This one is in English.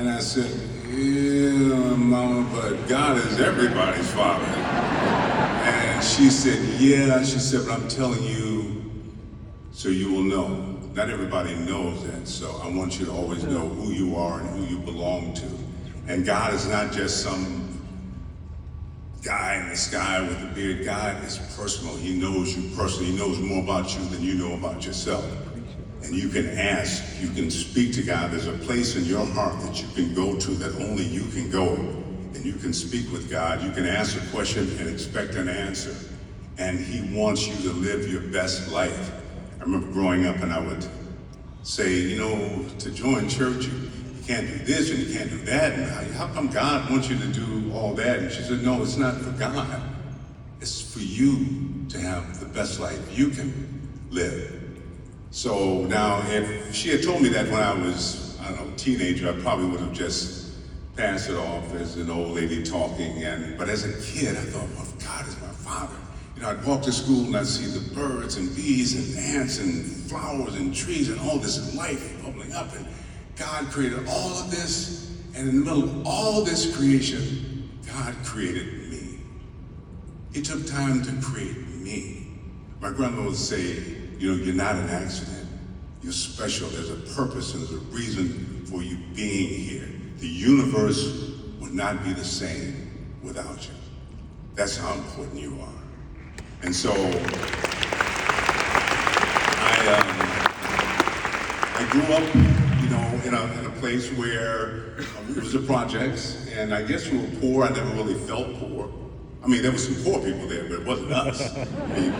And I said, yeah, Mama, but God is everybody's father. And she said, yeah, she said, but I'm telling you so you will know. Not everybody knows that, so I want you to always know who you are and who you belong to. And God is not just some guy in the sky with a beard. God is personal. He knows you personally. He knows more about you than you know about yourself. And you can ask, you can speak to God. There's a place in your heart that you can go to that only you can go. And you can speak with God. You can ask a question and expect an answer. And He wants you to live your best life. I remember growing up and I would say, you know, to join church, you can't do this and you can't do that. And how come God wants you to do all that? And she said, no, it's not for God. It's for you to have the best life you can live. So now, if she had told me that when I was, I don't know, a teenager, I probably would have just passed it off as an old lady talking. But as a kid, I thought, well, God is my father. You know, I'd walk to school and I'd see the birds and bees and ants and flowers and trees and all this life bubbling up. And God created all of this. And in the middle of all this creation, God created me. He took time to create me. My grandma would say, you know, you're not an accident. You're special. There's a purpose and there's a reason for you being here. The universe would not be the same without you. That's how important you are. And so I grew up, you know, in a place where it was the projects, and I guess we were poor. I never really felt poor. I mean, there were some poor people there, but it wasn't us. I mean,